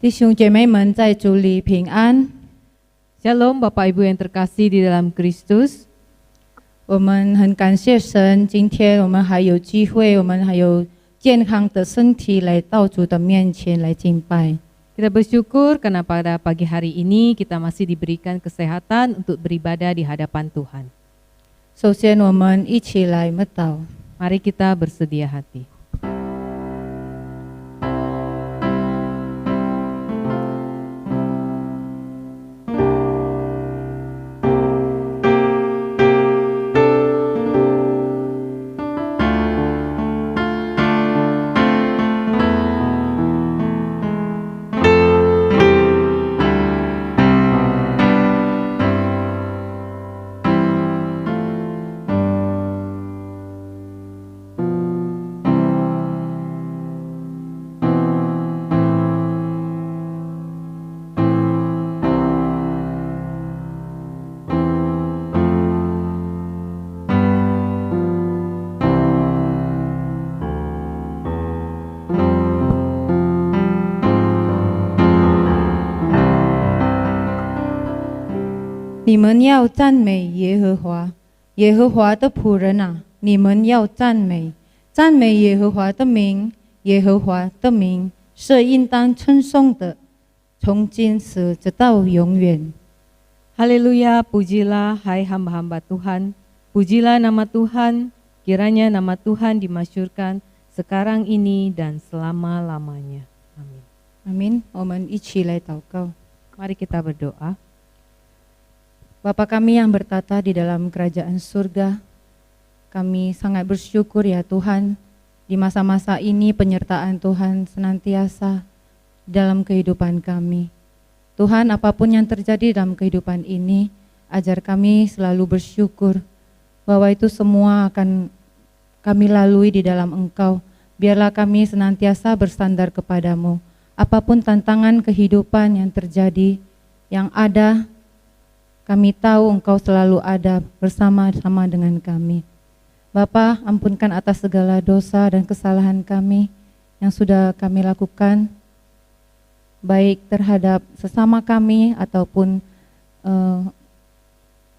弟兄姐妹们，在主里平安。 Shalom Bapak Ibu yang terkasih di dalam Kristus. 我们很感谢神，今天我们还有机会，我们还有健康的身体来到主的面前来敬拜。 Kita bersyukur karena pada pagi hari ini kita masih diberikan kesehatan untuk beribadah di hadapan Tuhan. 首先，我们一起来默祷。 Mari kita bersedia hati.你们要赞美耶和华，耶和华的仆人啊，你们要赞美，赞美耶和华的名，耶和华的名是应当称颂的，从今时直到永远。 Haleluya, pujilah hai hamba-hamba Tuhan. Pujilah nama Tuhan, kiranya nama Tuhan dimasyhurkan sekarang ini dan selama-lamanya. Amin. 阿们。我们一起来祷告。 Mari kita berdoa. Bapa kami yang bertata di dalam kerajaan surga, kami sangat bersyukur ya Tuhan, di masa-masa ini penyertaan Tuhan senantiasa dalam kehidupan kami. Tuhan, apapun yang terjadi dalam kehidupan ini, ajar kami selalu bersyukur bahwa itu semua akan kami lalui di dalam Engkau. Biarlah kami senantiasa bersandar kepadamu. Apapun tantangan kehidupan yang terjadi, yang ada, kami tahu Engkau selalu ada bersama-sama dengan kami. Bapa, ampunkan atas segala dosa dan kesalahan kami yang sudah kami lakukan, baik terhadap sesama kami ataupun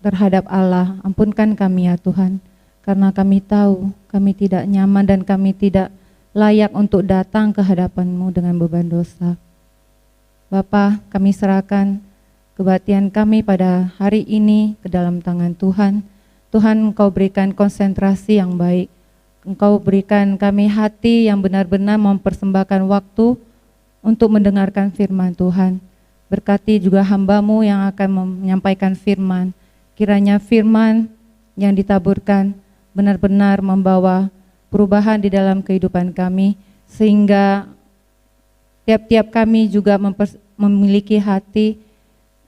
terhadap Allah. Ampunkan kami ya Tuhan, karena kami tahu kami tidak nyaman dan kami tidak layak untuk datang ke hadapan-Mu dengan beban dosa. Bapa, kami serahkan kebaktian kami pada hari ini ke dalam tangan Tuhan. Tuhan, Engkau berikan konsentrasi yang baik. Engkau berikan kami hati yang benar-benar mempersembahkan waktu untuk mendengarkan firman Tuhan. Berkati juga hamba-Mu yang akan menyampaikan firman. Kiranya firman yang ditaburkan benar-benar membawa perubahan di dalam kehidupan kami, sehingga tiap-tiap kami juga memiliki hati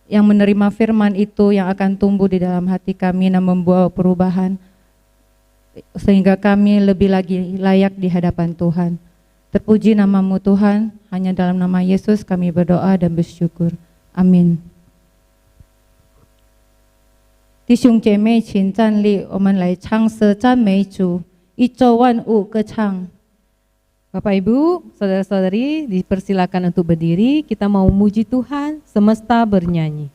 yang menerima firman itu yang akan tumbuh di dalam hati kami dan membawa perubahan sehingga kami lebih lagi layak di hadapan Tuhan. Terpuji nama-Mu Tuhan, hanya dalam nama Yesus kami berdoa dan bersyukur. Amin. 弟兄姐妹，请站立，我们来唱诗赞美主，一周万物歌唱。 Bapak Ibu, saudara-saudari, dipersilakan untuk berdiri. Kita mau memuji Tuhan, semesta bernyanyi.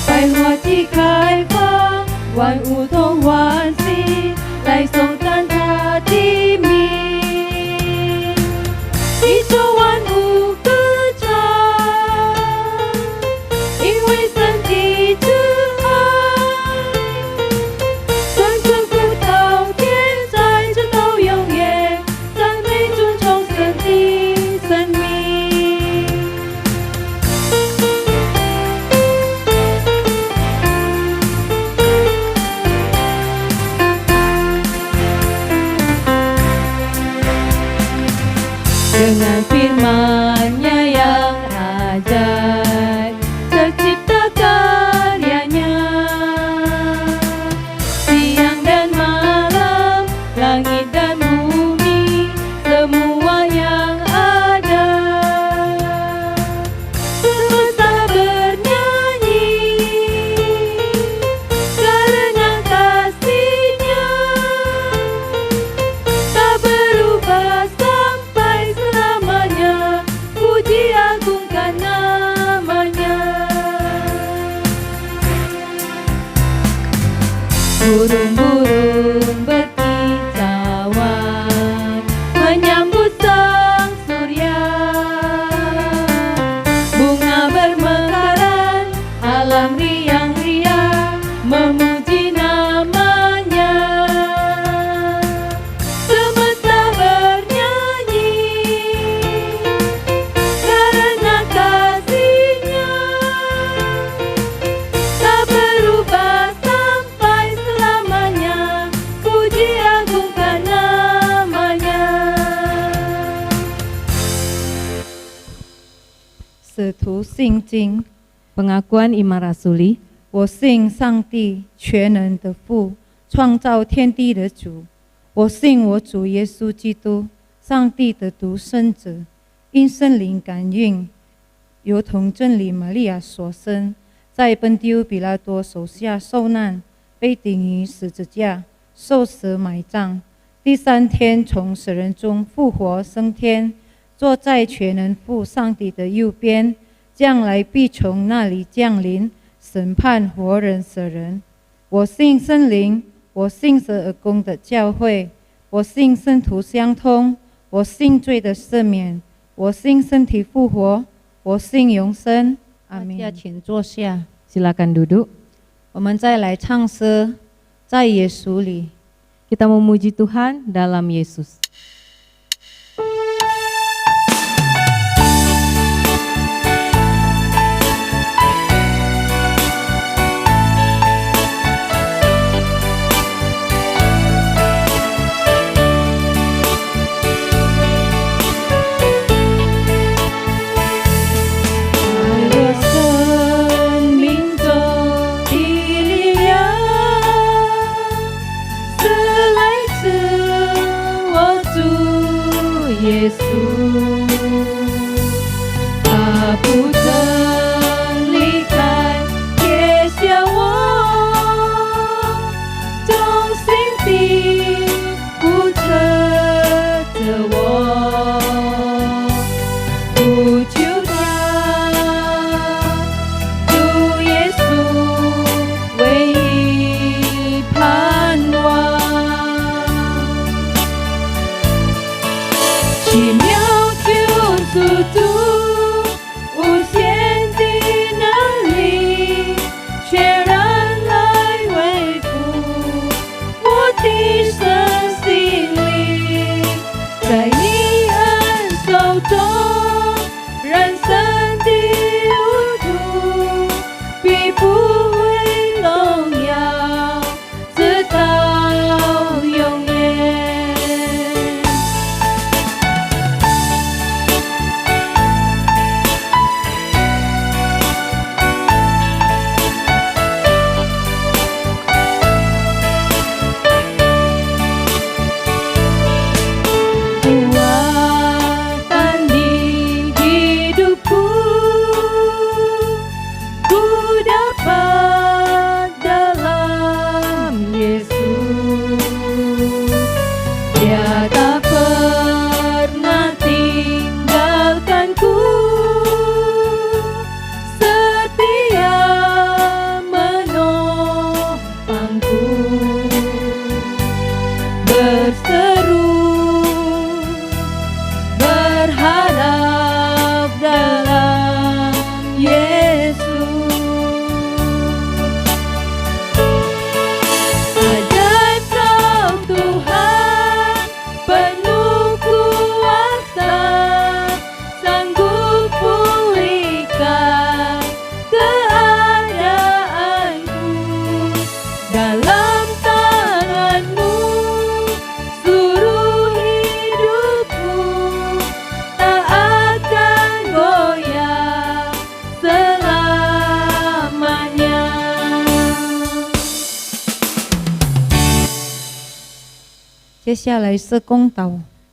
Hãy subscribe cho kênh Ghiền Mì Gõ Để không bỏ lỡ Burung-burung berkicauan menyambut sang surya. Bunga bermekaran, alam riang-riang memuji namanya. Semesta bernyanyi karena kasih-Nya, tak berubah sampai selamanya. Puji agungkan namanya. 使徒信经， Pengakuan Iman Rasuli. 我信上帝全能的父，创造天地的主。我信我主耶稣基督，上帝的独生子，因圣灵感孕，由童真理玛利亚所生，在本丢比拉多手下受难，被钉于十字架，受死埋葬，第三天从死人中复活升天，坐在全能父上帝的右边，将来必从那里降临，审判活人死人。我信圣灵，我信十二宫的教会，我信圣徒相通，我信罪的赦免，我信身体复活，我信永生。阿门。大家请坐下， Silakan duduk. 我们再来唱诗，在耶稣里。 Kita memuji Tuhan dalam Yesus.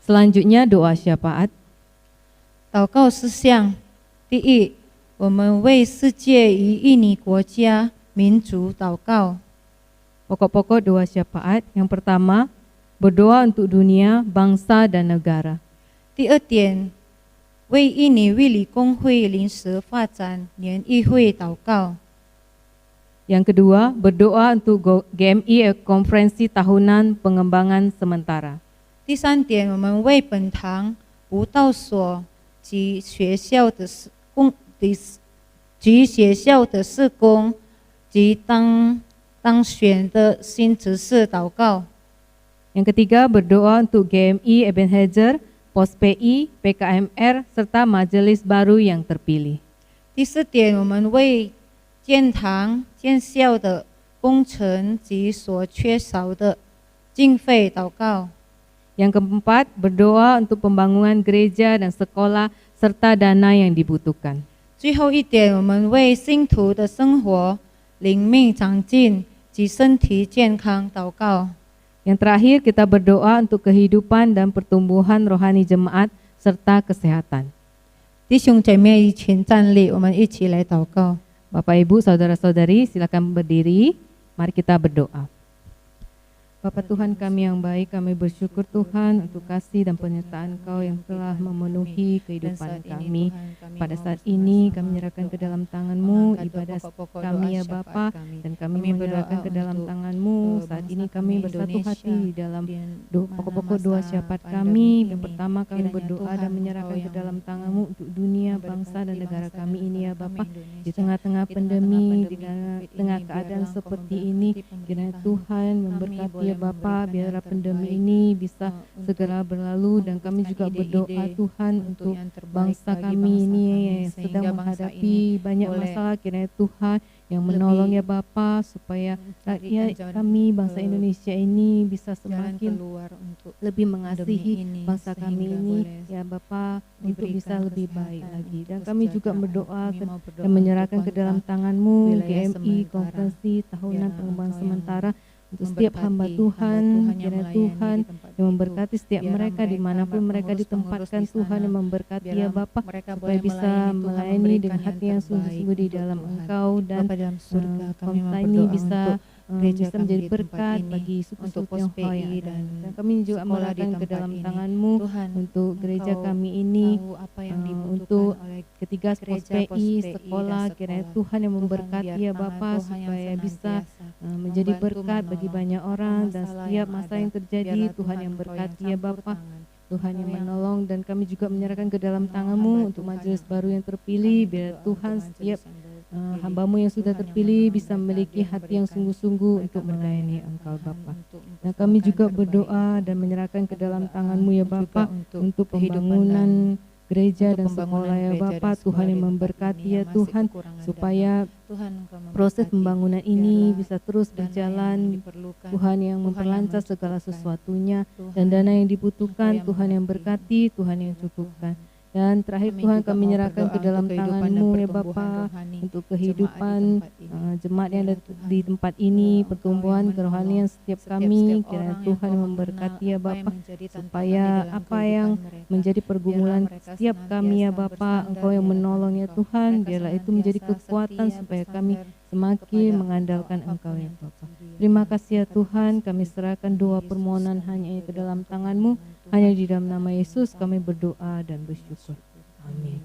Selanjutnya doa syafaat. 祷告事项：第一，我们为世界与印尼国家民族祷告。 Pokok-pokok doa syafaat. Yang pertama, berdoa untuk dunia, bangsa dan negara. 第二点，为印尼卫理公会临时发展联谊会祷告。Yang kedua, berdoa untuk GMI Konferensi Tahunan Pengembangan Sementara. 第三点，我们为本堂布道所及学校的施工及当选的新执事祷告。 Yang ketiga, berdoa untuk GMI Ebenezer, Pos PI, PKMR, serta majelis baru yang terpilih. 第四点，我们为建堂建校的工程及所缺少的经费祷告。 Yang keempat, berdoa untuk pembangunan gereja dan sekolah serta dana yang dibutuhkan. 最后一点，我们为信徒的生活、灵命长进及身体健康祷告。 Yang terakhir, kita berdoa untuk kehidupan dan pertumbuhan rohani jemaat serta kesehatan. 弟兄姐妹一起站立，我们一起来祷告。 Bapak, Ibu, Saudara-saudari, silakan berdiri. Mari kita berdoa. Bapak Tuhan kami yang baik, kami bersyukur Tuhan untuk kasih dan penyertaan Engkau yang telah memenuhi kehidupan kami. Pada saat ini kami menyerahkan ke dalam tangan-Mu ibadah kami ya Bapa, dan kami menyerahkan ke dalam tangan-Mu. Saat ini kami bersatu hati di dalam pokok-pokok doa syafaat kami. Yang pertama kami berdoa dan menyerahkan ke dalam tangan-Mu untuk dunia, bangsa dan negara kami ini ya Bapa. Di tengah-tengah pandemi, di tengah keadaan seperti ini, kiranya Tuhan memberkati Bapa, biarlah pandemi ini bisa segera berlalu, dan kami juga berdoa Tuhan untuk bangsa kami ini yang sedang menghadapi banyak masalah. Kiranya Tuhan yang menolong ya Bapa, supaya rakyat kami bangsa Indonesia ini bisa semakin lebih mengasihi bangsa kami ini ya Bapa, untuk bisa lebih baik lagi. Dan kami juga berdoa dan menyerahkan ke dalam tangan-Mu GMI Konferensi Tahunan Pengembangan Sementara untuk setiap hamba Tuhan. Kiranya Tuhan yang memberkati setiap mereka dimanapun mereka ditempatkan. Tuhan yang memberkati ya Bapa, supaya bisa melayani dengan hati yang sungguh-sungguh di dalam Engkau, dan kota ini bisa menjadi berkat bagi suku-suku Tionghoa yang ada. Dan kami juga menyerahkan ke dalam tangan-Mu untuk gereja kami ini, untuk ketiga pos PI, sekolah. Kiranya Tuhan yang memberkati ya Bapa, supaya bisa menjadi berkat bagi banyak orang, dan setiap masa yang terjadi Tuhan yang berkati ya Bapa, Tuhan yang menolong. Dan kami juga menyerahkan ke dalam tangan-Mu untuk majelis baru yang terpilih. Biar Tuhan setiap hamba-Mu yang sudah terpilih bisa memiliki hati yang sungguh-sungguh untuk melayani Engkau Bapa. Dan kami juga berdoa dan menyerahkan ke dalam tangan-Mu ya Bapa untuk pembangunan gereja dan sekolah ya Bapa. Tuhan yang memberkati ya Tuhan, supaya proses pembangunan ini bisa terus berjalan. Tuhan yang memperlancar segala sesuatunya, dan dana yang dibutuhkan Tuhan yang berkati, Tuhan yang cukupkan. Dan terakhir Tuhan, kami menyerahkan ke dalam tangan-Mu ya Bapa, untuk kehidupan jemaat yang ada di tempat ini, pertumbuhan kerohanian setiap kami. Kiranya Tuhan memberkati ya Bapa, supaya apa yang menjadi pergumulan setiap kami ya Bapa, Engkau yang menolong ya Tuhan. Biarlah itu menjadi kekuatan supaya kami semakin mengandalkan Engkau ya Bapa. Terima kasih ya Tuhan, kami serahkan doa permohonan hanya ke dalam tangan-Mu. Hanya di dalam nama Yesus kami berdoa dan bersyukur. Amin.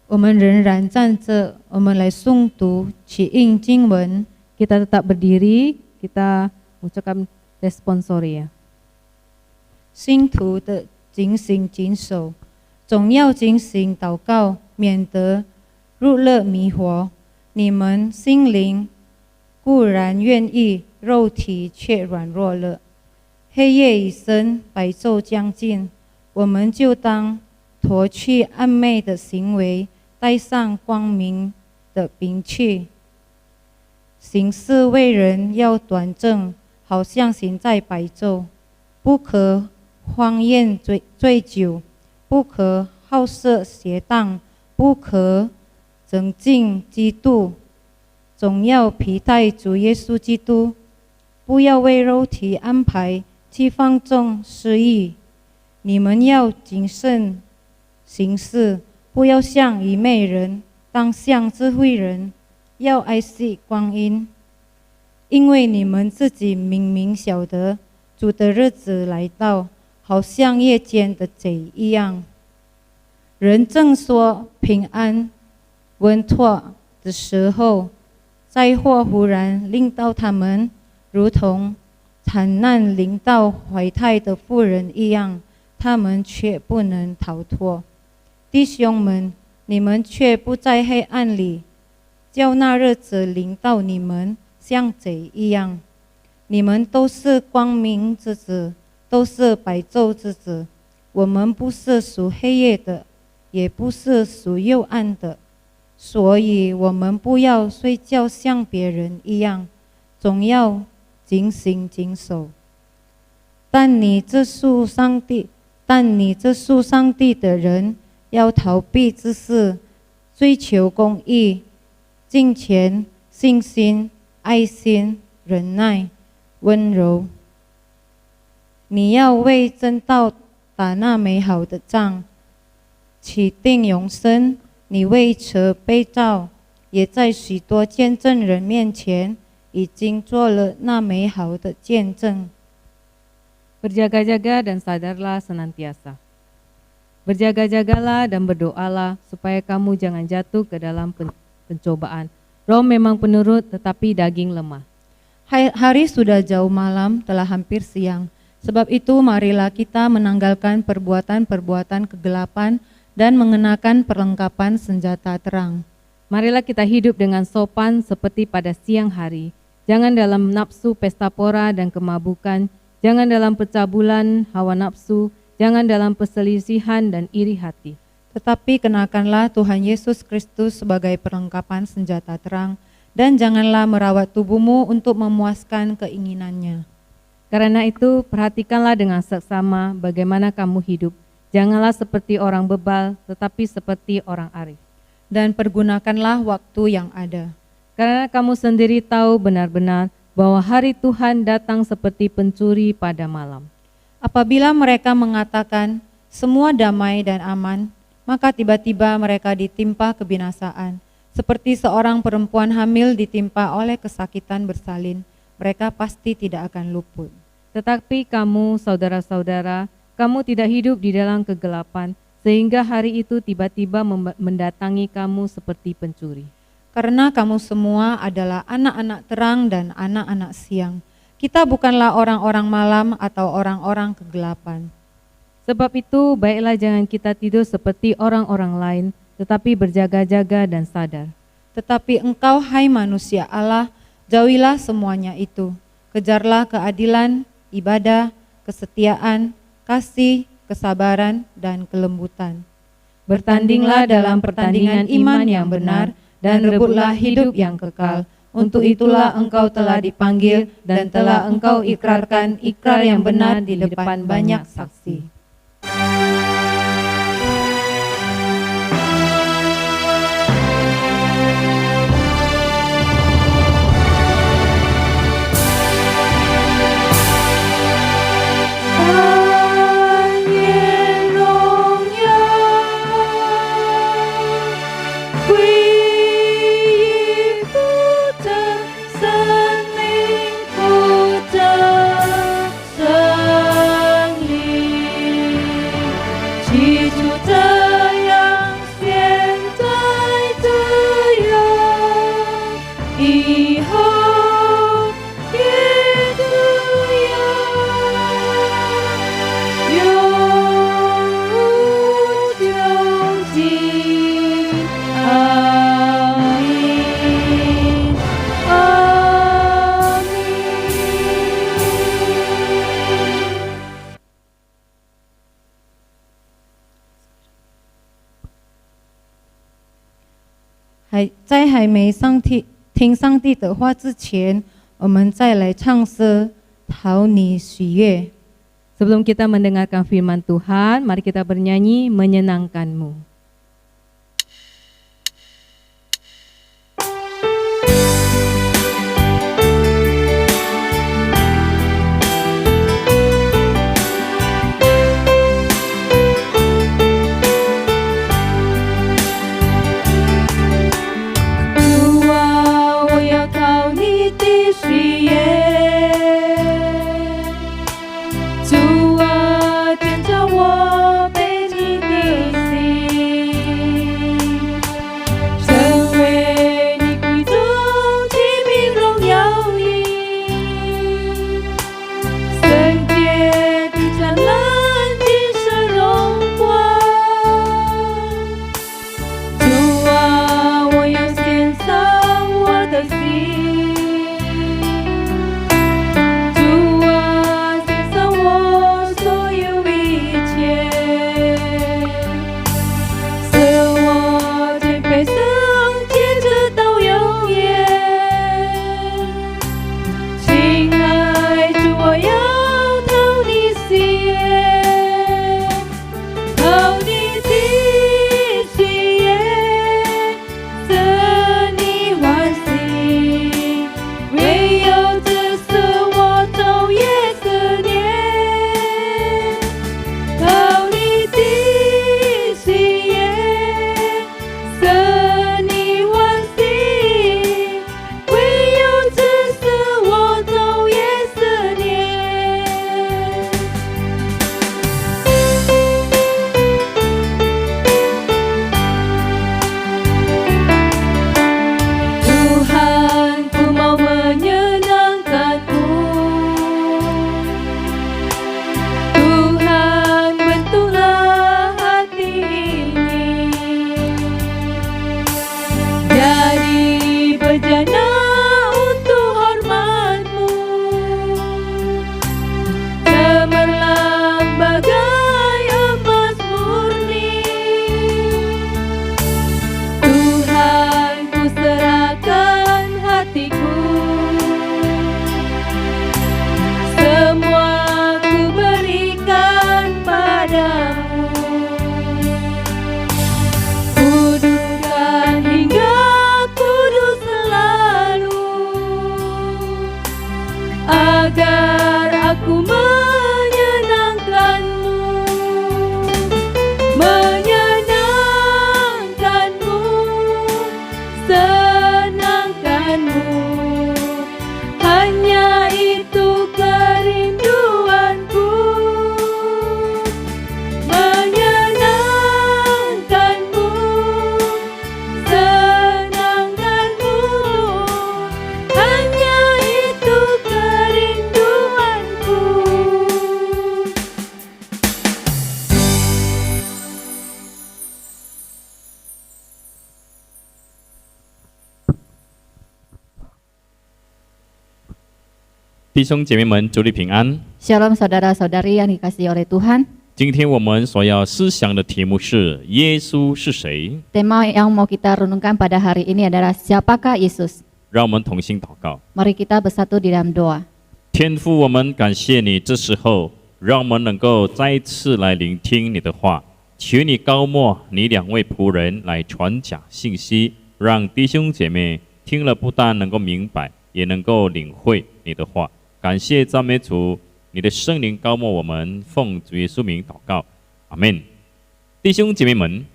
我们仍然站着，我们来诵读起应经文。 Kita tetap berdiri, kita ucapkan responsori ya. 信徒的警醒谨守，总要警醒祷告，免得入了迷惑。你们心灵固然愿意，肉体却软弱了。黑夜已深，白昼将近，我们就当脱去暗昧的行为，带上光明的兵器。行事为人要端正，好像行在白昼，不可荒宴醉酒，不可好色邪荡，不可增进嫉妒，总要披戴主耶稣基督。不要为肉体安排去放纵私欲，你们要谨慎行事，不要像愚昧人，当像智慧人，要爱惜光阴，因为你们自己明明晓得主的日子来到，好像夜间的贼一样。人正说平安，稳妥的时候，灾祸忽然临到他们，如同惨难临到怀胎的妇人一样，他们却不能逃脱。弟兄们，你们却不在黑暗里，叫那日子临到你们像贼一样。你们都是光明之子，都是白昼之子。我们不是属黑夜的，也不是属幽暗的，所以我们不要睡觉像别人一样，总要警醒谨守。但你这属上帝的人，要逃避之事，追求公义、敬虔、信心、爱心、忍耐、温柔。你要为真道打那美好的仗，起定永生。你为此被召，也在许多见证人面前已经做了那美好的见证。 Berjaga-jaga dan sadarlah senantiasa. Berjaga-jagalah dan berdoalah supaya kamu jangan jatuh ke dalam pencobaan. Roh memang penurut tetapi daging lemah. Hari sudah jauh malam, telah hampir siang. Sebab itu marilah kita menanggalkan perbuatan-perbuatan kegelapan dan mengenakan perlengkapan senjata terang. Marilah kita hidup dengan sopan seperti pada siang hari. Jangan dalam nafsu pesta pora dan kemabukan, jangan dalam pencabulan hawa nafsu, jangan dalam perselisihan dan iri hati. Tetapi kenakanlah Tuhan Yesus Kristus sebagai perlengkapan senjata terang, dan janganlah merawat tubuhmu untuk memuaskan keinginannya. Karena itu perhatikanlah dengan seksama bagaimana kamu hidup. Janganlah seperti orang bebal, tetapi seperti orang arif. Dan pergunakanlah waktu yang ada. Karena kamu sendiri tahu benar-benar bahwa hari Tuhan datang seperti pencuri pada malam. Apabila mereka mengatakan semua damai dan aman, maka tiba-tiba mereka ditimpa kebinasaan. Seperti seorang perempuan hamil ditimpa oleh kesakitan bersalin, mereka pasti tidak akan luput. Tetapi kamu, saudara-saudara, kamu tidak hidup di dalam kegelapan, sehingga hari itu tiba-tiba mendatangi kamu seperti pencuri. Karena kamu semua adalah anak-anak terang dan anak-anak siang. Kita bukanlah orang-orang malam atau orang-orang kegelapan. Sebab itu, baiklah jangan kita tidur seperti orang-orang lain, tetapi berjaga-jaga dan sadar. Tetapi engkau, hai manusia Allah, jauhilah semuanya itu. Kejarlah keadilan, ibadah, kesetiaan, kasih, kesabaran, dan kelembutan. Bertandinglah dalam pertandingan iman yang benar, dan rebutlah hidup yang kekal. Untuk itulah engkau telah dipanggil dan telah engkau ikrarkan ikrar yang benar di depan banyak saksi.在还没听上帝的话之前，我们再来唱诗，讨你喜悦。 Sebelum kita mendengarkan firman Tuhan, mari kita bernyanyi menyenangkanmu. Tuhanmu. Hanya itu kerinduanku, menyenangkanmu, senangkanmu. Hanya itu kerinduanku.弟兄姐妹们，主里平安。 Shalom saudara-saudari yang dikasihi oleh Tuhan. 今天我们所要思想的题目是耶稣是谁？ Tema yang mau kita renungkan pada hari ini adalah siapakah Yesus? 让我们同心祷告。 Mari kita bersatu di dalam doa. 天父，我们感谢你，这时候让我们能够再一次来聆听你的话。求你高抹你两位仆人来传讲信息，让弟兄姐妹听了不但能够明白，也能够领会你的话。感谢赞美主，你的圣灵高抹我们，奉主耶稣名祷告，阿门。弟兄姐妹们，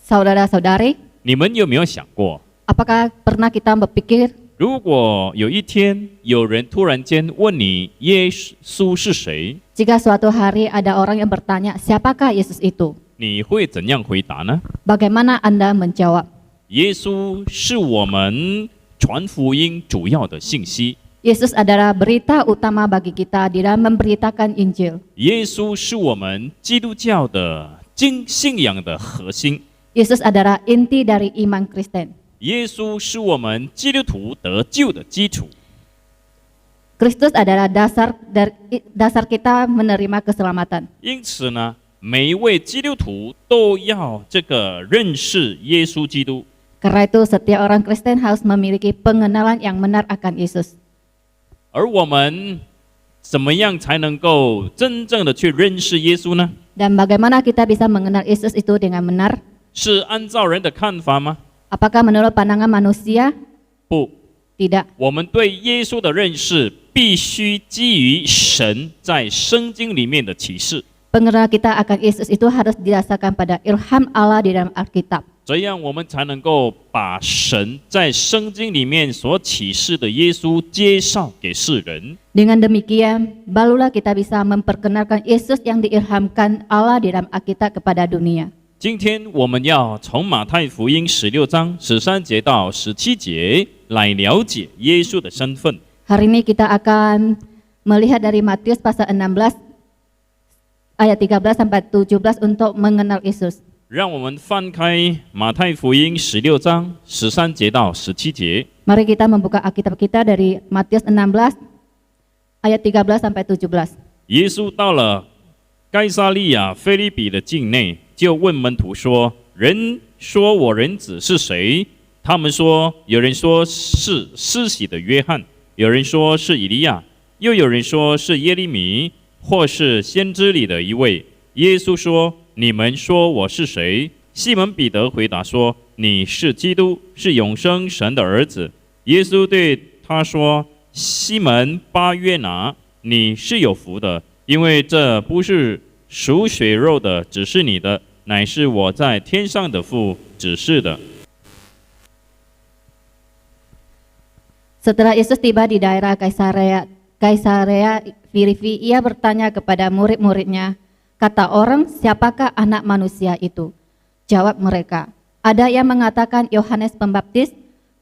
Saudara-saudari, 你们有没有想过， apakah pernah kita berpikir 如果有一天有人突然间问你耶稣是谁， jika suatu hari ada orang yang bertanya siapakah Yesus itu? 你会怎样回答呢？ Bagaimana Anda menjawab? 耶稣是我们传福音主要的信息， Yesus adalah berita utama bagi kita di dalam memberitakan Injil. 耶稣是我们基督教的信仰的核心， Yesus adalah inti dari iman Kristen. 耶稣是我们基督徒得救的基础。 Kristus adalah dasar kita menerima keselamatan. 因此呢，每一位基督徒都要这个认识耶稣基督。 Karena itu setiap orang Kristen harus memiliki pengenalan yang benar akan Yesus. 而我们怎么样才能够真正的去认识耶稣呢？ Dan bagaimana kita bisa mengenal Yesus itu dengan benar? 是按照人的看法吗？ Apakah menurut pandangan manusia? 不， Tidak. 我们对耶稣的认识必须基于神在圣经里面的启示， Pengenalan kita akan Yesus itu harus didasarkan pada ilham Allah di dalam Alkitab. 这样我们才能够把神在圣经里面所启示的耶稣介绍给世人。 Dengan demikian, barulah kita bisa memperkenalkan Yesus yang diilhamkan Allah di dalam Alkitab kepada dunia. 今天我们要从马太福音16章13节到17节来了解耶稣的身份。 Hari ini kita akan melihat dari Matius pasal 16 ayat 13 sampai 17 untuk mengenal Yesus. 让我们翻开马太福音16章13节到17节。 Mari kita membuka Alkitab kita dari Matius 16 ayat 13 sampai 17. 耶稣到了该撒利亚腓立比的境内，就问门徒说：“人说我人子是谁？”他们说：“有人说是施洗的约翰，有人说是以利亚，又有人说是耶利米，或是先知里的一位。”耶稣说：“你们说我是谁？”西门彼得回答说：“你是基督，是永生神的儿子。”耶稣对他说：“西门巴约拿，你是有福的，因为这不是属血肉的指示你的，乃是我在天上的父指示的。” Setelah Yesus tiba di daerah Kaisarea Filipi, ia bertanya kepada murid-muridnya, kata orang, siapakah anak manusia itu? Jawab mereka, ada yang mengatakan Yohanes Pembaptis,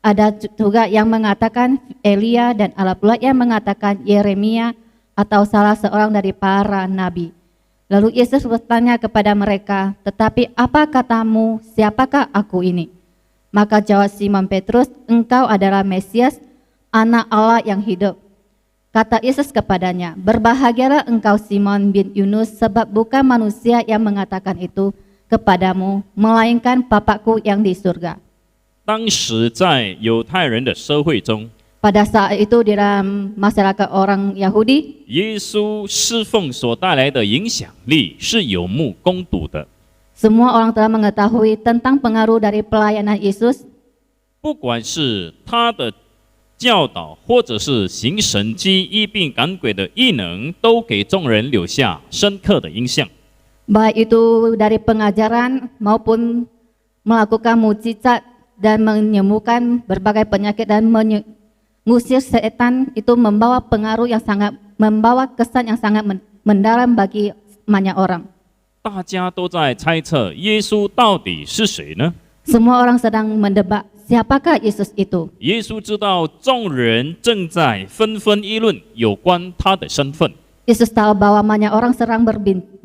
ada juga yang mengatakan Elia, dan ada pula yang mengatakan Yeremia atau salah seorang dari para nabi. Lalu Yesus bertanya kepada mereka, tetapi apa katamu, siapakah aku ini? Maka jawab Simon Petrus, engkau adalah Mesias, Anak Allah yang hidup. Kata Yesus kepadanya, berbahagialah engkau Simon bin Yunus, sebab bukan manusia yang mengatakan itu kepadamu, melainkan Bapakku yang di surga. 当时在犹太人的社会中， Pada saat itu di dalam masyarakat orang Yahudi, 耶稣侍奉所带来的影响力是有目共睹的。 semua orang telah mengetahui tentang pengaruh dari pelayanan Yesus, 不管是他的教导，或者是行神迹、医病赶鬼的异能，都给众人留下深刻的印象。 baik itu dari pengajaran maupun melakukan mukjizat dan menyembuhkan berbagai penyakit dan mengusir setan itu membawa kesan yang sangat mendalam bagi banyak orang. 大家都在猜测耶稣到底是谁呢？ Semua orang sedang mendebat siapakah Yesus itu. 耶稣知道众人正在纷纷议论有关他的身份， Yesus tahu bahwa banyak orang sedang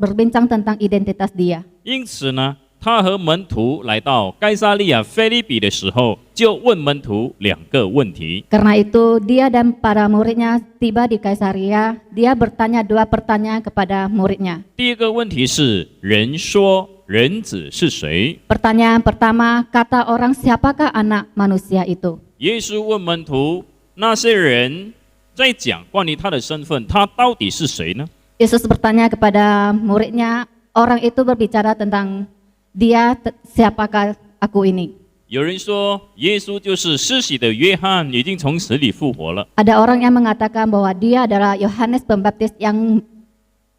berbincang tentang identitas dia. 因此呢，他和门徒来到该撒利亚腓立比的时候，就问门徒2个问题。 Karena itu dia dan para muridnya tiba di Kaisaria, dia bertanya 2 pertanyaan kepada muridnya. 第一个问题是：人说人子是谁？ Pertanyaan pertama, kata orang siapakah anak manusia itu? 耶稣问门徒，那些人在讲关于他的身份，他到底是谁呢？ Yesus bertanya kepada muridnya, orang itu berbicara tentang dia, siapakah aku ini? 有人说，耶稣就是施洗的约翰，已经从死里复活了。 Ada orang yang mengatakan bahwa dia adalah Yohanes Pembaptis yang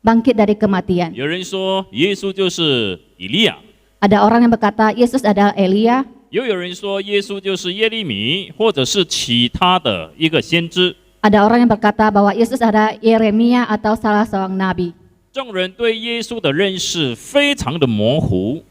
bangkit dari kematian. 有人说，耶稣就是以利亚。 Ada orang yang berkata Yesus adalah Elia. 又有人说，耶稣就是耶利米，或者是其他的一个先知。 Ada orang yang berkata bahwa Yesus adalah Yeremia atau salah seorang nabi. 众人对耶稣的认识非常的模糊，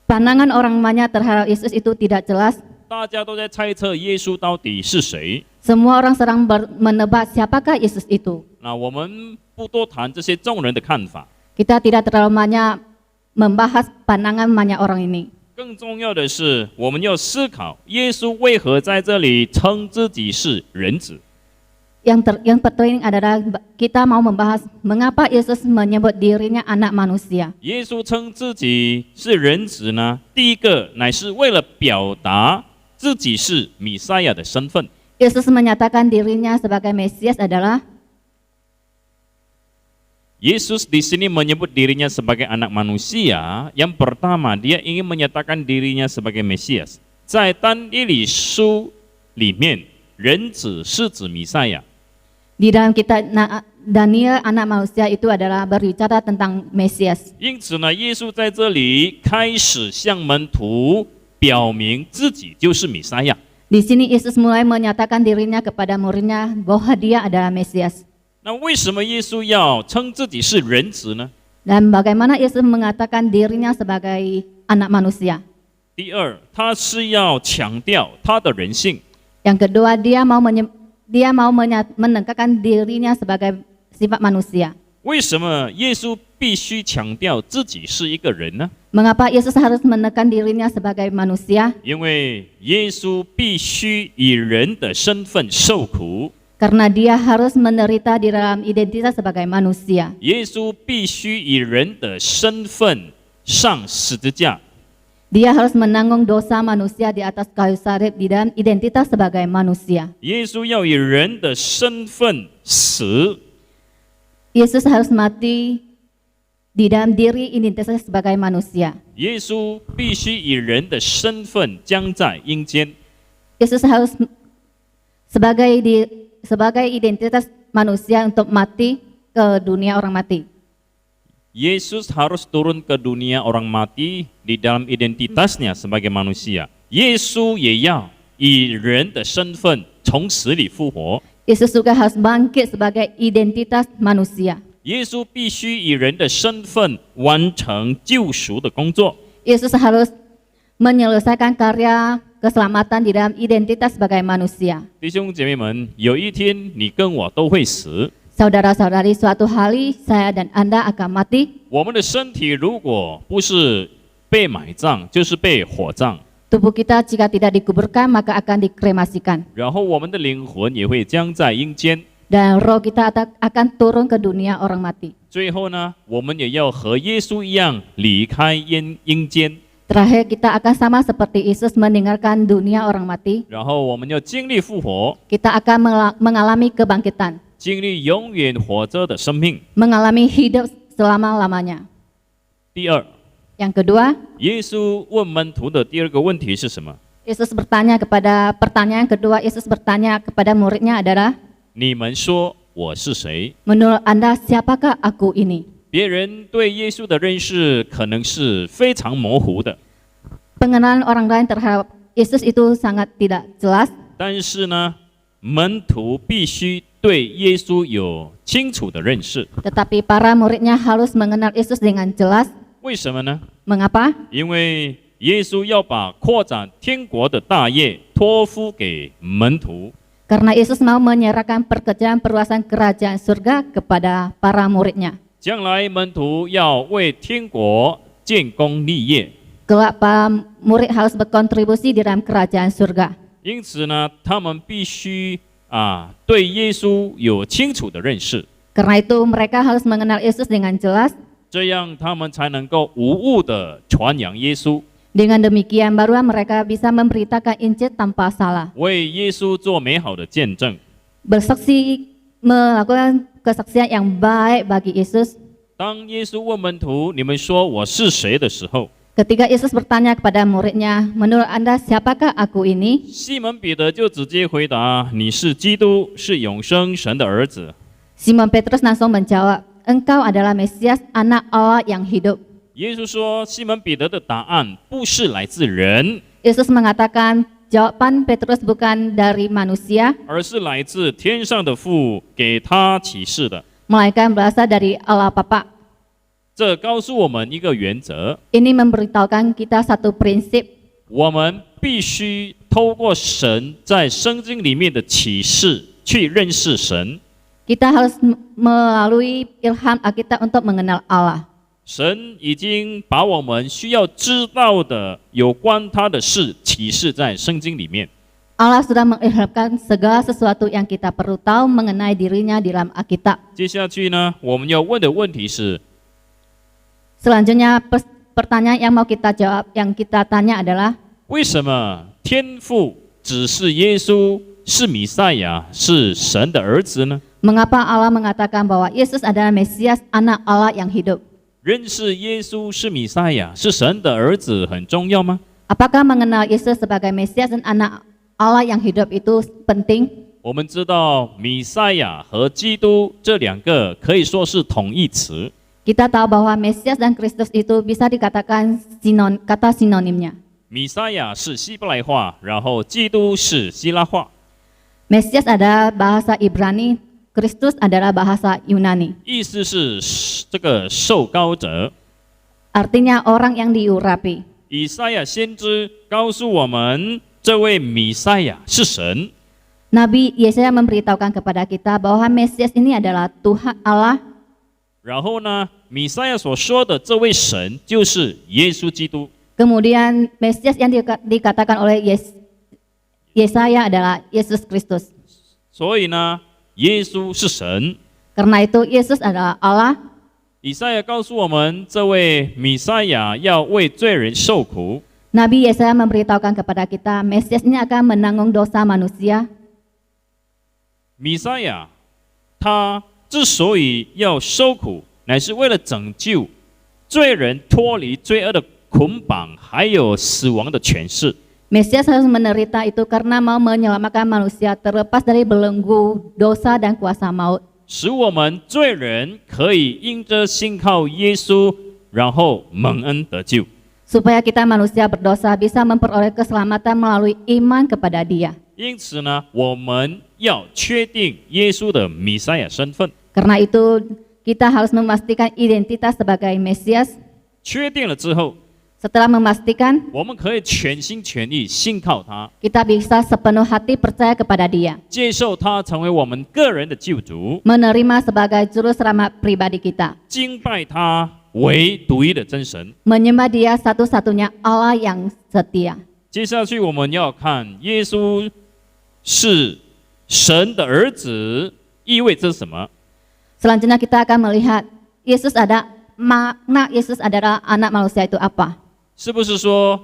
Pandangan orang banyak terhadap Yesus itu tidak jelas. 大家都在猜测耶稣到底是谁。 Semua orang sedang menebak siapakah Yesus itu. 那我们不多谈这些众人的看法， Kita tidak terlalu banyak membahas pandangan banyak orang ini. 更重要的是，我们要思考耶稣为何在这里称自己是人子。 Yang penting adalah kita mau membahas mengapa Yesus menyebut dirinya anak manusia. 耶稣称自己是人子呢，第一个乃是为了表达自己是弥赛亚的身份。 Yesus menyatakan dirinya sebagai Mesias adalah Yesus di sini menyebut dirinya sebagai anak manusia. Yang pertama, dia ingin menyatakan dirinya sebagai Mesias. 在但以理书里面，人子是指弥赛亚。 di dalam kitab Daniel anak manusia itu adalah berbicara tentang Mesias. 因此呢，耶稣在这里开始向门徒表明自己就是弥赛亚。 Di sini Yesus mulai menyatakan dirinya kepada muridnya bahwa dia adalah Mesias. 那为什么耶稣要称自己是人子呢？ Dan bagaimana Yesus mengatakan dirinya sebagai anak manusia? 第二，他是要强调他的人性。 Yang kedua, dia mau menekankan dirinya sebagai sifat manusia. 为什么耶稣必须强调自己是一个人呢？ Mengapa Yesus harus menekan dirinya sebagai manusia? 因为耶稣必须以人的身份受苦， Karena dia harus menderita di dalam identitas sebagai manusia. 耶稣必须以人的身份上十字架。 Dia harus menanggung dosa manusia di atas kayu salib di dalam identitas sebagai manusia. 耶稣要以人的身份死， Yesus harus mati di dalam diri identitas sebagai manusia. 耶稣必须以人的身份将在阴间。 Yesus harus sebagai identitas manusia untuk mati ke dunia orang mati. Yesus harus turun ke dunia orang mati di dalam identitasnya sebagai manusia. 耶稣也要以人的身份从死里复活。 Yesus juga harus bangkit sebagai identitas manusia. 耶稣必须以人的身份完成救赎的工作。 Yesus harus menyelesaikan karya keselamatan di dalam identitas sebagai manusia. 弟兄姐妹们，有一天你跟我都会死。 Saudara-saudari, suatu hari saya dan Anda akan mati. 我们的身体如果不是被埋葬，就是被火葬。 Tubuh kita jika tidak dikuburkan maka akan dikremasikan. 然后我们的灵魂也会将在阴间。 Dan roh kita akan turun ke dunia orang mati. 最后呢，我们也要和耶稣一样离开阴间。 Terakhir kita akan sama seperti Yesus meninggalkan dunia orang mati. 然后我们要经历复活， Kita akan mengalami kebangkitan. 经历永远活着的生命。 Mengalami hidup selama-lamanya. 第二， Yang kedua, 耶稣问门徒的第二个问题是什么？ pertanyaan kedua Yesus bertanya kepada muridnya adalah, 你们说我是谁？ menurut Anda siapakah aku ini? 别人对耶稣的认识可能是非常模糊的， Pengenalan orang lain terhadap Yesus itu sangat tidak jelas. 但是呢，门徒必须对耶稣有清楚的认识。 Tetapi para muridnya harus mengenal Yesus dengan jelas. 为什么呢？ Mengapa? 因为耶稣要把扩展天国的大业托付给门徒。 Karena Yesus mau menyerahkan pekerjaan perluasan kerajaan surga kepada para muridnya. 将来门徒要为天国建功立业， Kelak para murid harus berkontribusi di dalam kerajaan surga. 因此呢，他们必须对耶稣有清楚的认识， Karena itu mereka harus mengenal Yesus dengan jelas. 这样他们才能够无误的传扬耶稣， Dengan demikian barulah mereka bisa memberitakan Injil tanpa salah. 为耶稣做美好的见证。 Bersaksi melakukan kesaksian yang baik bagi Yesus. 当耶稣问门徒：“你们说我是谁？”的时候， Ketika Yesus bertanya kepada muridnya, menurut Anda siapakah aku ini? 西门彼得就直接回答：“你是基督，是永生神的儿子。” Simon Petrus langsung menjawab, engkau adalah Mesias, anak Allah yang hidup. 耶稣说：“西门彼得的答案不是来自人， Yesus mengatakan jawaban Petrus bukan dari manusia, 而是来自天上的父给他启示的。” melainkan berasal dari Allah Bapa. 这告诉我们一个原则： Ini memberitahukan kita satu prinsip. 我们必须透过神在圣经里面的启示去认识神。 Kita harus melalui ilham Alkitab untuk mengenal Allah. 神已经把我们需要知道的有关他的事启示在圣经里面。 Allah sudah mengilhamkan segala sesuatu yang kita perlu tahu mengenai dirinya di dalam Alkitab. 接下去呢，我们要问的问题是： Selanjutnya pertanyaan yang mau kita jawab, yang kita tanya adalah 为什么天父指示耶稣是弥赛亚，是神的儿子呢？ mengapa Allah mengatakan bahwa Yesus adalah Mesias, anak Allah yang hidup? 认识耶稣是弥赛亚，是神的儿子很重要吗？ Apakah mengenal Yesus sebagai Mesias dan anak Allah yang hidup itu penting? 我们知道弥赛亚和基督这两个可以说是同义词。 Kita tahu bahwa Mesias dan Kristus itu bisa dikatakan kata sinonimnya. 弥赛亚是希伯来话，然后基督是希腊话， Mesias adalah bahasa Ibrani, Kristus adalah bahasa Yunani. 意思是这个受膏者。 Artinya orang yang diurapi. 以赛亚先知告诉我们，这位弥赛亚是神。 Nabi Yesaya memberitahukan kepada kita bahwa Mesias ini adalah Tuhan Allah. 然后呢，弥赛亚所说的这位神就是耶稣基督。 Kemudian Mesias yang dikatakan oleh Yesaya adalah Yesus Kristus. 所以呢，耶稣是神。 Karena itu Yesus adalah Allah. 以赛亚告诉我们，这位弥赛亚要为罪人受苦。 Nabi Yesaya memberitahukan kepada kita, Mesias ini akan menanggung dosa manusia. 弥赛亚他之所以要受苦，乃是为了拯救罪人脱离罪恶的捆绑，还有死亡的权势。 Mesias harus menderita itu karena mau menyelamatkan manusia terlepas dari belenggu dosa dan kuasa maut. 使我们罪人可以因着信靠耶稣，然后蒙恩得救。 Supaya kita manusia berdosa bisa memperoleh keselamatan melalui iman kepada Dia. 因此呢，我们要确定耶稣的弥赛亚身份。 Karena itu kita harus memastikan identitas sebagai Mesias. 确定了之后， Setelah memastikan, 我们可以全心全意信靠他， kita bisa sepenuh hati percaya kepada Dia. 接受他成为我们个人的救主， Menerima sebagai juru selamat pribadi kita. 敬拜他为独一的真神。 Menyembah Dia satu-satunya Allah yang setia. 接下去我们要看耶稣是神的儿子意味着什么？ Selanjutnya kita akan melihat makna Yesus adalah anak manusia itu apa? 是不是说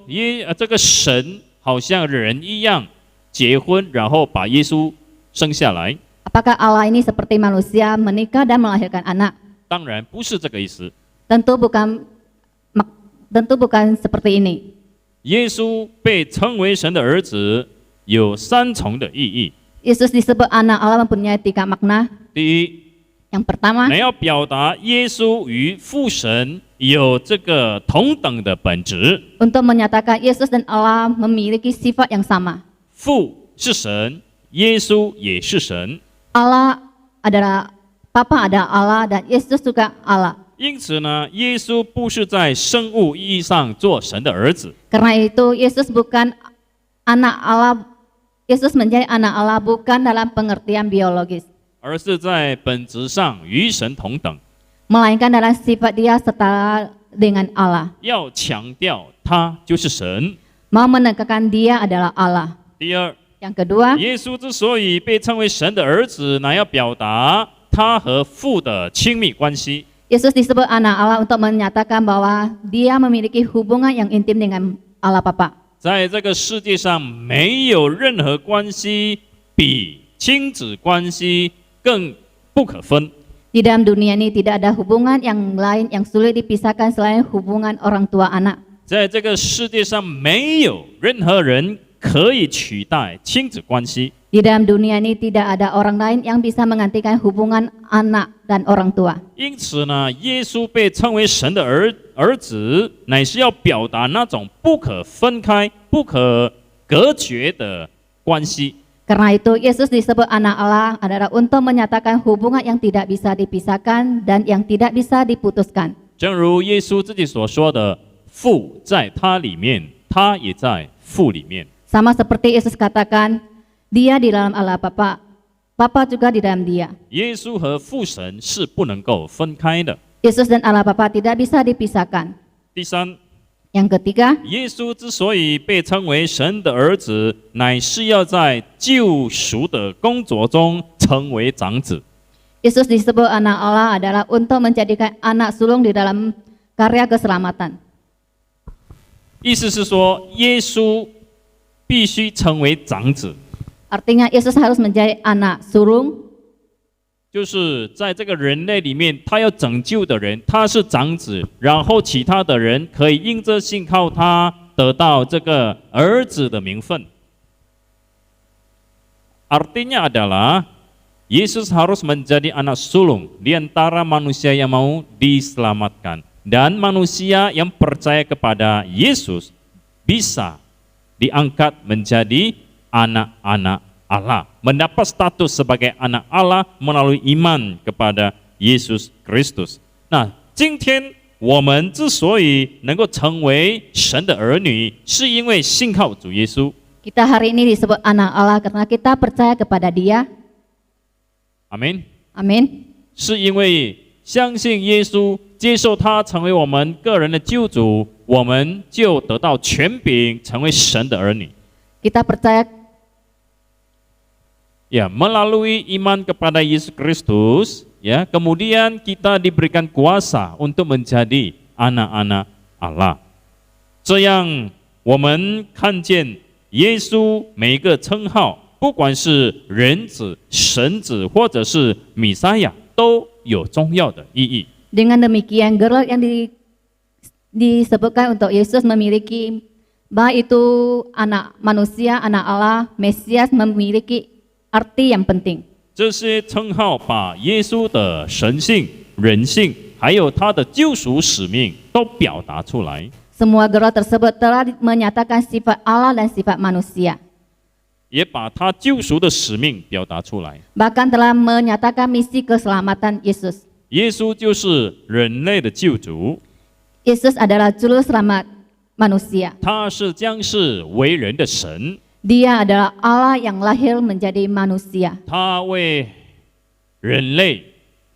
这个神好像人一样结婚，然后把耶稣生下来？ Apakah Allah ini seperti manusia menikah dan melahirkan anak? 当然不是这个意思。 Tentu bukan seperti ini. 耶稣被称为神的儿子有三重的意义。 Yesus disebut anak Allah mempunyai 3 makna. 第一， Yang pertama, 你要表达耶稣与父神有这个同等的本质。 untuk menyatakan Yesus dan Allah memiliki sifat yang sama. 父是神，耶稣也是神。 Allah adalah Bapa adalah Allah dan Yesus juga Allah. 因此呢，耶稣不是在生物意义上做神的儿子， Karena itu Yesus bukan anak Allah. Yesus menjadi anak Allah bukan dalam pengertian biologis, 而是在本质上与神同等。 melainkan dalam sifat dia setara dengan Allah. 要强调他就是神。 Mau menekankan dia adalah Allah. 第二， Yang kedua, 耶稣之所以被称为神的儿子，乃要表达他和父的亲密关系。 Yesus disebut anak Allah untuk menyatakan bahwa dia memiliki hubungan yang intim dengan Allah Bapa. 在这个世界上，没有任何关系比亲子关系更不可分。 Di dalam dunia ini tidak ada hubungan yang lain yang sulit dipisahkan selain hubungan orang tua anak. 在这个世界上，没有任何人可以取代亲子关系。 Di dalam dunia ini tidak ada orang lain yang bisa menggantikan hubungan anak dan orang tua. 因此呢，耶稣被称为神的儿子，乃是要表达那种不可分开、不可隔绝的关系。 Karena itu Yesus disebut anak Allah adalah untuk menyatakan hubungan yang tidak bisa dipisahkan dan yang tidak bisa diputuskan. 正如耶稣自己所说的：“父在他里面，他也在父里面。” Sama seperti Yesus katakan, dia di dalam Allah Bapa, Bapa juga di dalam dia. 耶稣和父神是不能够分开的。 Yesus dan Allah Bapa tidak bisa dipisahkan. 第三， Yang ketiga, 耶稣之所以被称为神的儿子，乃是要在救赎的工作中成为长子。 Yesus disebut anak Allah adalah untuk menjadikan anak sulung di dalam karya keselamatan. 意思是说，耶稣必须成为长子， Artinya Yesus harus menjadi anak sulung, 就是在这个人类里面，他要拯救的人，他是长子，然后其他的人可以因着信靠他，得到这个儿子的名分。Artinya adalah Yesus harus menjadi anak sulung di antara manusia yang mau diselamatkan, dan manusia yang percaya kepada Yesus bisa diangkat menjadi anak-anak Allah, mendapat status sebagai anak Allah melalui iman kepada Yesus Kristus. 那今天我们之所以能够成为神的儿女，是因为信靠主耶稣。 kita hari ini disebut anak Allah karena kita percaya kepada dia. 阿门。 Amin. 是因为相信耶稣，接受他成为我们个人的救主，我们就得到权柄，成为神的儿女。 Kita percaya Ya, melalui iman kepada Yesus Kristus, ya, kemudian kita diberikan kuasa untuk menjadi anak-anak Allah. 这样，我们看见耶稣每一个称号，不管是人子、神子，或者是弥赛亚，都有重要的意义。 dengan demikian gelar yang disebutkan untuk Yesus memiliki baik itu anak manusia, anak Allah, Mesias memiliki arti yang penting. 这些称号把耶稣的神性、人性，还有他的救赎使命都表达出来。 Semua gelar tersebut telah menyatakan sifat Allah dan sifat manusia. 也把他救赎的使命表达出来。 Bahkan telah menyatakan misi keselamatan Yesus. 耶稣就是人类的救主， Yesus adalah juru selamat manusia. 他是将世为人的神， Dia adalah Allah yang lahir menjadi manusia. 他为人类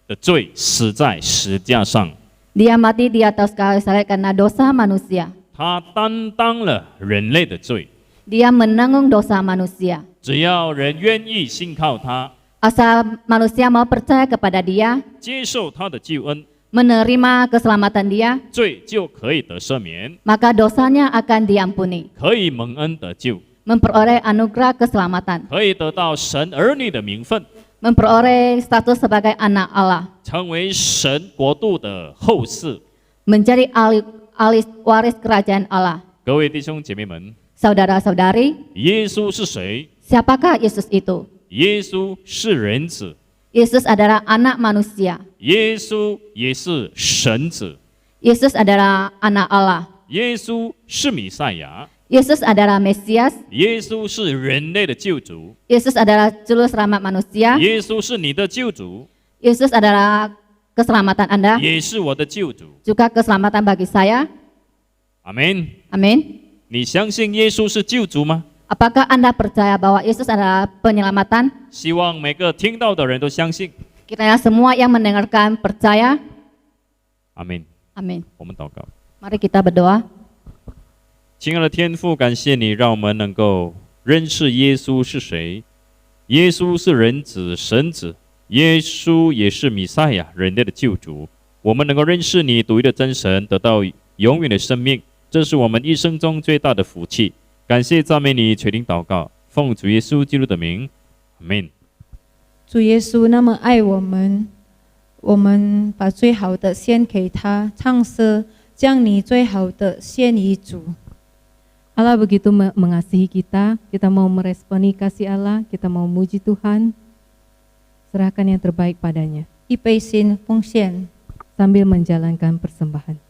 的罪死在十字架上， Dia mati di atas kayu salib karena dosa manusia. 他担当了人类的罪。 Dia menanggung dosa manusia. 只要人愿意信靠他， Asal manusia mau percaya kepada dia, 接受他的救恩， menerima keselamatan dia, 罪就可以得赦免， maka dosanya akan diampuni. 可以蒙恩得救， Memperoleh anugerah keselamatan. 可以得到神儿女的名分， Memperoleh status sebagai anak Allah. 成为神国度的后嗣。 Menjadi ahli waris kerajaan Allah. 各位弟兄姐妹们， Saudara-saudari, 耶稣是谁？ siapakah Yesus itu? 耶稣是人子， Yesus adalah anak manusia. 耶稣也是神子。Yesus adalah anak Allah. 耶稣是弥赛亚， Yesus adalah Mesias. 耶稣是人类的救主， Yesus adalah juru selamat manusia. 耶稣是你的救主， Yesus adalah keselamatan Anda, 也是我的救主。 juga keselamatan bagi saya. 阿门。 Amin. 你相信耶稣是救主吗？ Apakah Anda percaya bahwa Yesus adalah penyelamatan? 希望每个听到的人都相信。 Kiranya semua yang mendengarkan percaya. 阿门。 Amin. 我们祷告。 Mari kita berdoa. 亲爱的天父，感谢你让我们能够认识耶稣是谁。耶稣是人子、神子，耶稣也是弥赛亚，人类的救主。我们能够认识你独一的真神，得到永远的生命，这是我们一生中最大的福气。感谢赞美你，垂听祷告，奉主耶稣基督的名，阿门。主耶稣那么爱我们，我们把最好的献给他，唱诗将你最好的献于主。 Allah begitu mengasihi kita, kita mau meresponi kasih Allah, kita mau muji Tuhan, serahkan yang terbaik padanya, 预备心奉献。 sambil menjalankan persembahan.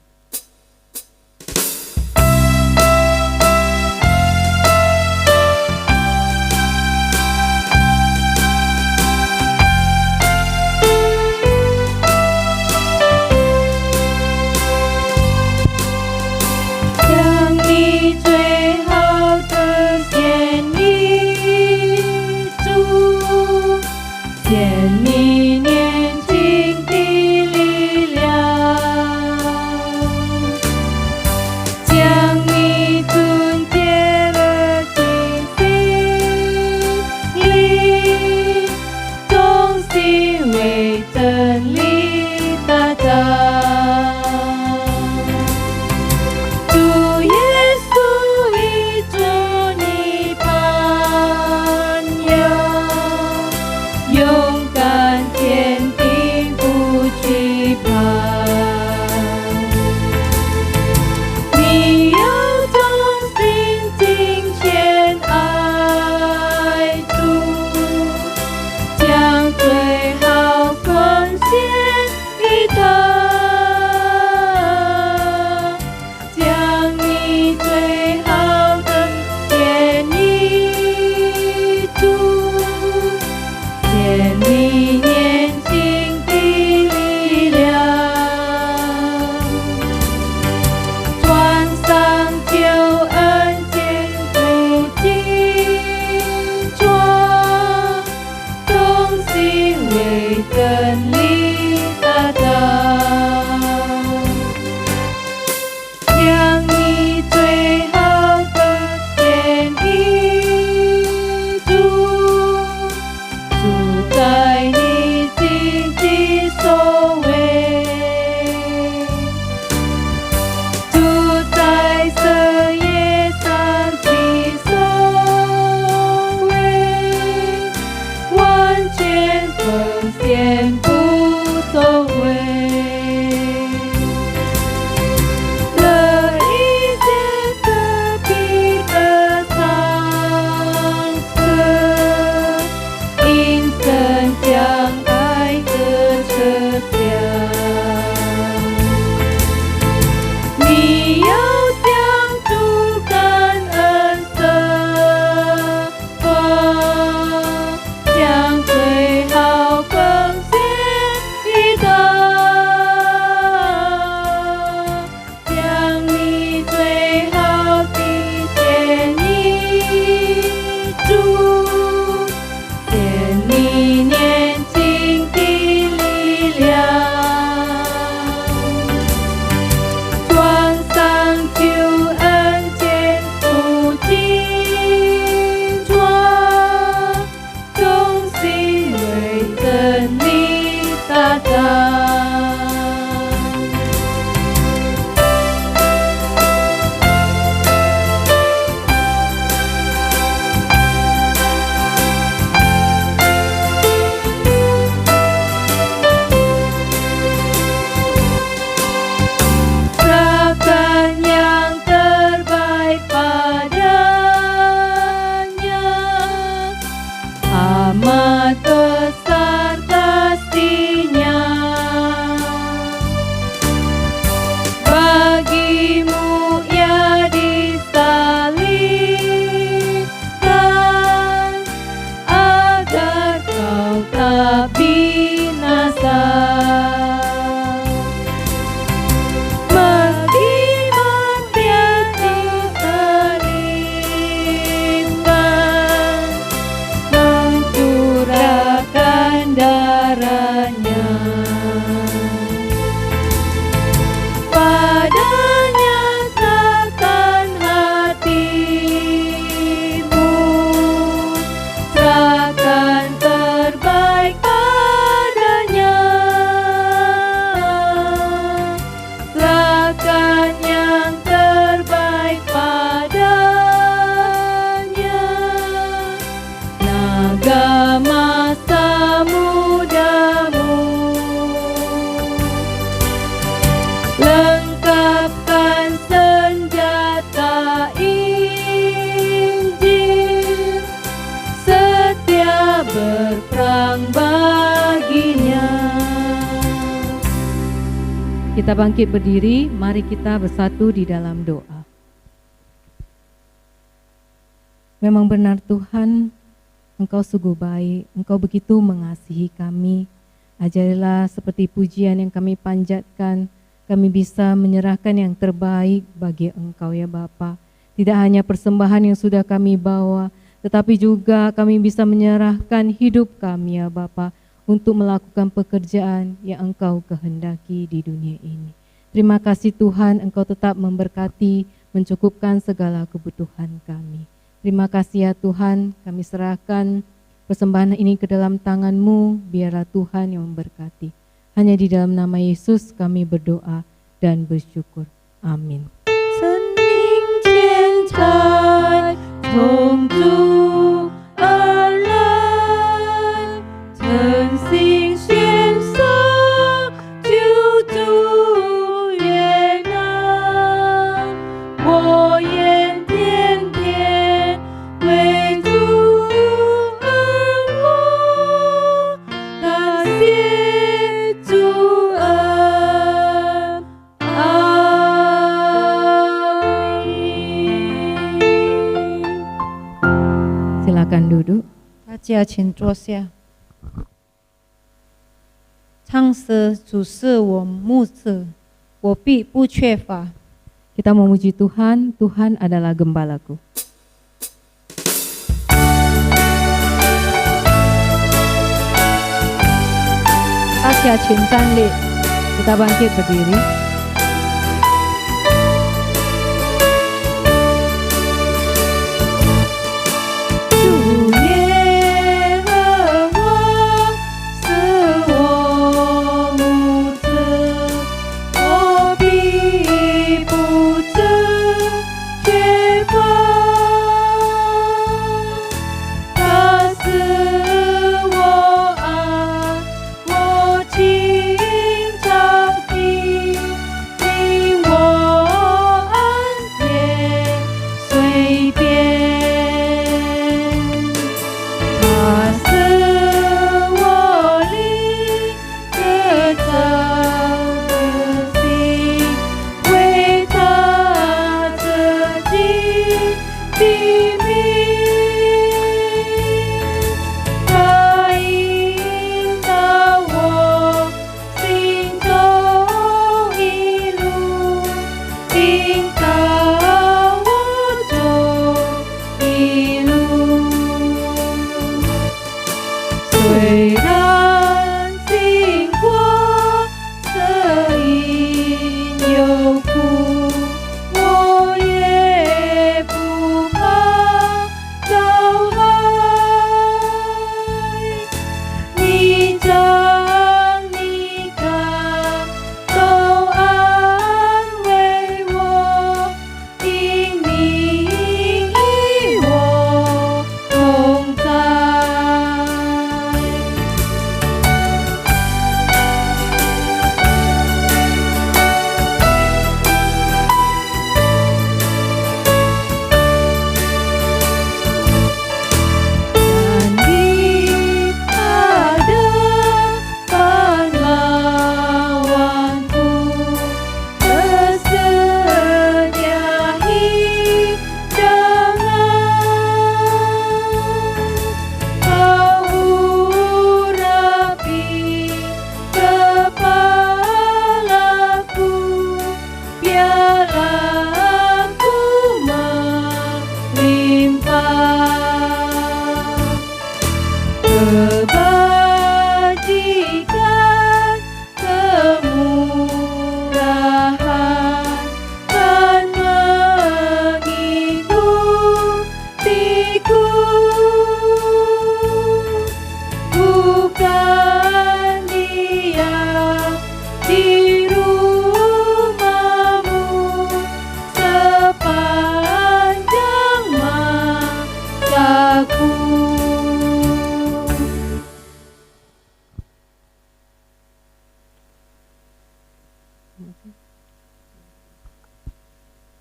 tak binasa. Meski manusia disalibkan, mencurahkan darahnya, padanya serahkan hatimu, serahkan terbaik padanya, serahkan yang terbaik padanya. Naga masa mudamu, lengkapkan senjata Injil, setia berperang baginya. Kita bangkit berdiri, mari kita bersatu di dalam doa. Memang benar Tuhan, Engkau sungguh baik, Engkau begitu mengasihi kami. Ajarilah seperti pujian yang kami panjatkan, kami bisa menyerahkan yang terbaik bagi Engkau ya Bapa. Tidak hanya persembahan yang sudah kami bawa, tetapi juga kami bisa menyerahkan hidup kami ya Bapa untuk melakukan pekerjaan yang Engkau kehendaki di dunia ini. Terima kasih Tuhan, Engkau tetap memberkati, mencukupkan segala kebutuhan kami. Terima kasih ya Tuhan, kami serahkan persembahan ini ke dalam tangan-Mu, biarlah Tuhan yang memberkati. Hanya di dalam nama Yesus kami berdoa dan bersyukur. Amin. 生命建材从主而来，诚心献上救主悦纳，我愿天天为主而活，感谢主恩。Silakan duduk. 大家请坐下。唱诗主是我牧者，我必不缺乏。 Kita memuji Tuhan, Tuhan adalah gembalaku. 大家请站立。 Kita bangkit berdiri. kebajikan, kemurahan, dan mengikutiku. Bukan dia di rumahmu sepanjang masaku.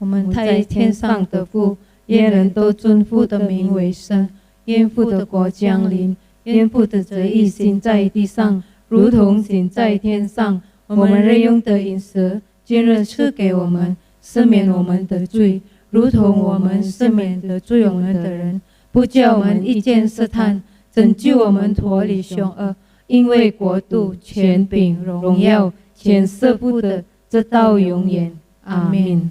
我们在天上的父，愿人都尊父的名为圣。愿父的国降临，愿父的旨意行在地上，如同行在天上。我们日用的饮食，今日赐给我们，赦免我们的罪，如同我们赦免得罪我们的人，不叫我们遇见试探，拯救我们脱离凶恶。因为国度、权柄、荣耀，全是父的，直到永远。阿们。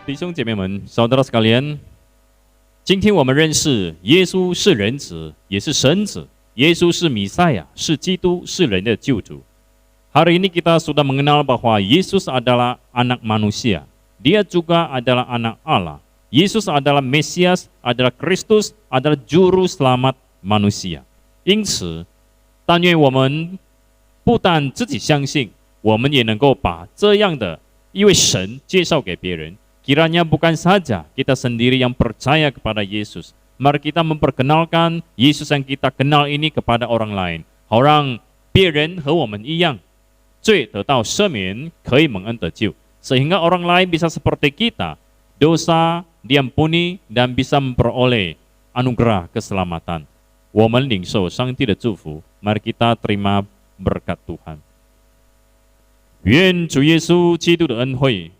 弟兄姐妹们，saudara sekalian， 今天我们认识耶稣是人子，也是神子。耶稣是弥赛亚，是基督，是人的救主。Hari ini kita sudah mengenal bahwa Yesus adalah anak manusia. Dia juga adalah anak Allah. Yesus adalah Mesias, adalah Kristus, adalah juru selamat manusia. 因此，但愿我们不但自己相信，我们也能够把这样的一位神介绍给别人。Kiranya bukan saja kita sendiri yang percaya kepada Yesus. Mari kita memperkenalkan Yesus yang kita kenal ini kepada orang lain. 好让别人和我们一样，罪得到赦免，可以蒙恩得救。Sehingga orang lain bisa seperti kita, dosa diampuni dan bisa memperoleh anugerah keselamatan. 我们领受上帝的祝福， mari kita terima berkat Tuhan. 愿主耶稣基督的恩惠，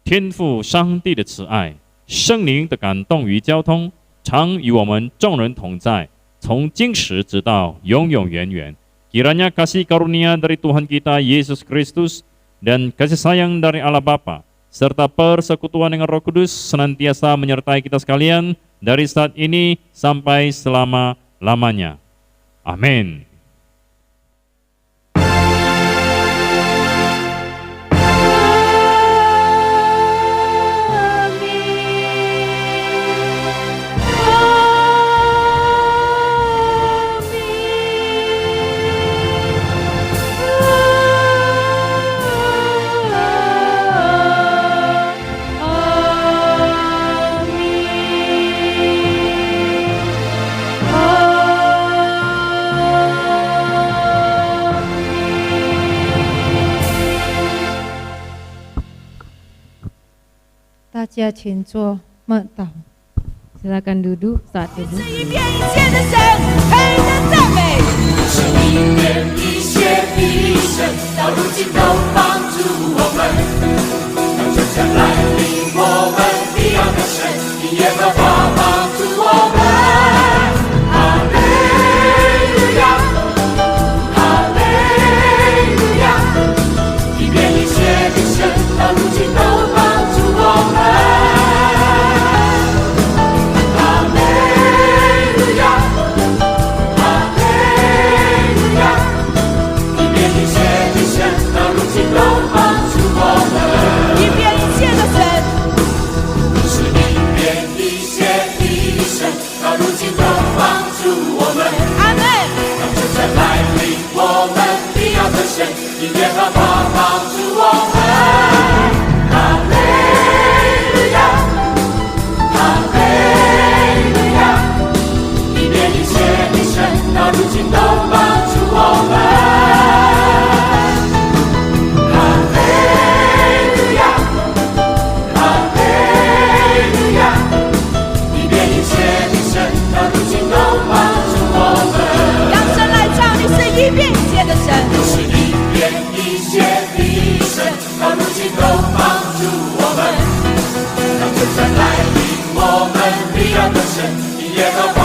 天父上帝的慈爱，圣灵的感动与交通，常与我们众人同在，从今时直到永永远远。Kiranya kasih karunia dari Tuhan kita Yesus Kristus dan kasih sayang dari Allah Bapa serta persekutuan dengan Roh Kudus senantiasa menyertai kita sekalian dari saat ini sampai selama-lamanya. Amin. Dacia请坐，默祷。Silakan duduk saat duduk。是一片一切的神，配得赞美。是一片一切的神，到如今都帮助我们。当真相来临我们的样的神，以耶和华帮助我们。哈利路亚，哈利路亚，一片一切的神，到如今都帮助我们。一片一切的神，是一片一切耶和华